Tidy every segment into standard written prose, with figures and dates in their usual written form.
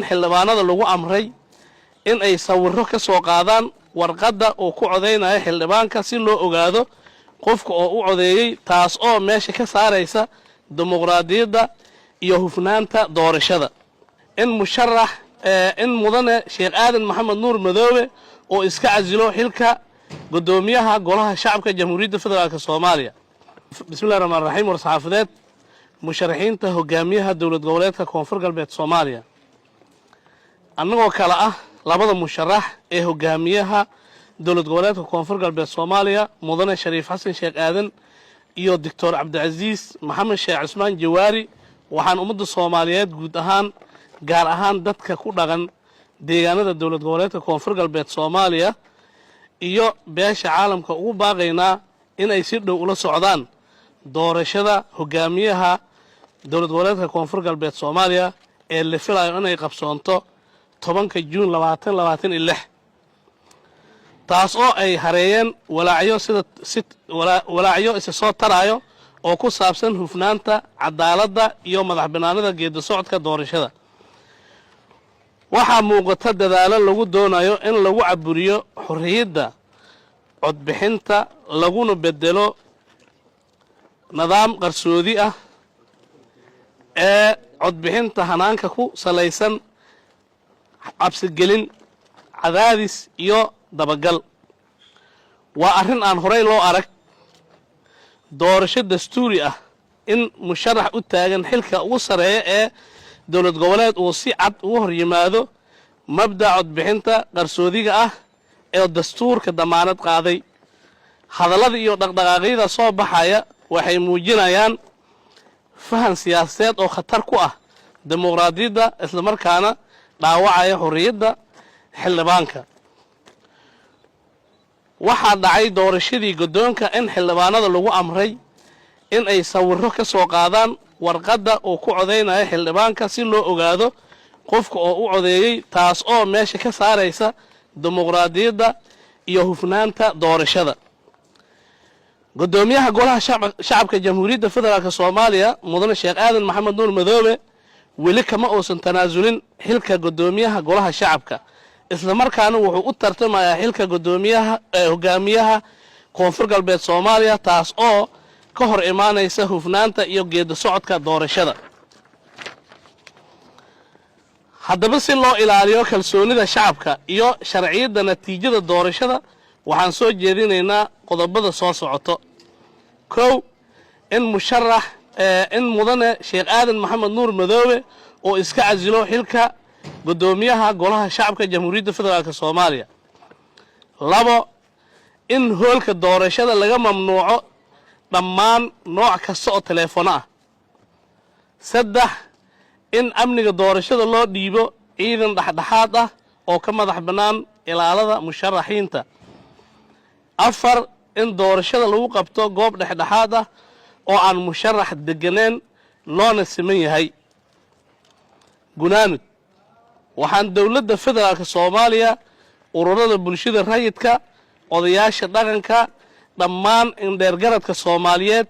xildhibaanada lagu amray in ay sawirro ka soo qaadaan warqadda oo ku codeynaya xildhibaanka si loo ogaado qofka oo u codeeyay taas oo meesha ka saaraysa dimuqraadiyadda iyo hufnaanta doorashada in musharax in mudane Sheekh Aadan Maxamed Nuur Madoobe oo iska casilo xilka gudoomiyaha golaha shacabka Jamhuuriyadda Federaalka Soomaaliya bismillaahir rahmaanir rahiim warsaxaafadeed musharaxiinta hogaamiyaha dawlad goboleedka Koonfur Galbeed Soomaaliya annagoo kala ah labada musharax ee hogaamiyaha dawlad goboleedka Koonfur Galbeed Soomaaliya mudane Shariif Xasan Sheekh Aadan iyo Dr. Cabdicaziis Maxamed Sheekh Cusmaan Jawaari waxaan ummadda Soomaaliyeed guud ahaan gaar ahaan dadka ku dhaqan deegaanada dawlad goboleedka Koonfur Galbeed Soomaaliya iyo beesha caalamka ugu baaqaynaa in ay si dhow ula socdaan doorashada hogaamiyaha dawlad goboleedka Koonfur Galbeed Soomaaliya ee la filayo inay qabsoonto 10 Juun 2026 taas oo ay hareeyeen walaacyo isa soo tarayo oo ku saabsan hufnaanta cadaaladda iyo madaxbannaanida geedi socodka doorashada waxaa muuqata dadaalo lagu doonayo in lagu caburiyo xorriyadda codbixinta laguna bedelo nidaam qarsoodi ah ee codbixinta hanaanka ku salaysan cabsigelin cadaadis iyo dabagal waa arrin aan horey loo arag doorasho dastuuri ah in musharax u taagan xilka ugu sareeya ee dawlad goboleed uu si cad ugu hor yimaado mabda codbixinta qarsoodiga ah ee dastuurka damaanad qaaday hadallada iyo dhaqdhaqaaqyada soo baxaya waxay muujinayaan fahan siyaasadeed oo khatar ku ah dimuqraadiyadda isla markaana dhaawacaya xorriyadda xildhibaanka waxaa dhacay doorashadii guddoonka in xildhibaanada lagu amray in ay sawirro ka soo qaadaan warqadda oo ku codeynaya xildhibaanka si loo ogaado qofka oo u codeeyay taas oo meesha ka saaraysa dimuqraadiyadda iyo hufnaanta doorashada gudoomiyaha golaha shacabka Jamhuuriyadda Federaalka Soomaaliya mudane Sheekh Aadan Maxamed Nuur Madoobe weli kama uusan tanaasulin xilka gudoomiyaha golaha shacabka isla markaana wuxuu u tartamayaa xilka gudoomiyaha hogaamiyaha Koonfur Galbeed Soomaaliya taas oo ka hor imaanaysa hufnaanta iyo geedi socodka doorashada haddaba si loo ilaaliyo kalsoonida shacabka iyo sharciyadda natiijada doorashada waxaan soo jeedinaynaa qodobada soo socoto kow in musharax in mudane Sheekh Aadan Maxamed Nuur Madoobe oo iska casilo xilka gudoomiyaha golaha shacabka Jamhuuriyadda Federaalka Soomaaliya labo in hoolka doorashada laga mamnuuco dhammaan nooc kasta oo telefoon ah saddex in amniga doorashada loo dhiibo ciidan dhaxdhaxaad ah oo ka madax bannaan ilaalada musharaxiinta afar in doorashada lagu qabto goob dhexdhexaad ah oo aan musharax deganeen loona siman yahay gunaanud waxaan dawladda federaalka Soomaaliya ururada bulshada rayidka odayaasha dhaqanka dhammaan indheergaradka Soomaaliyeed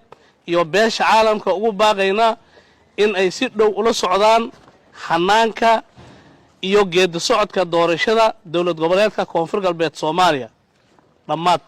iyo beesha caalamka ugu baaqaynaa in ay si dhow ula socdaan hanaanka iyo geedi socodka doorashada dawlad goboleedka Koonfur Galbeed Soomaaliya dhammaad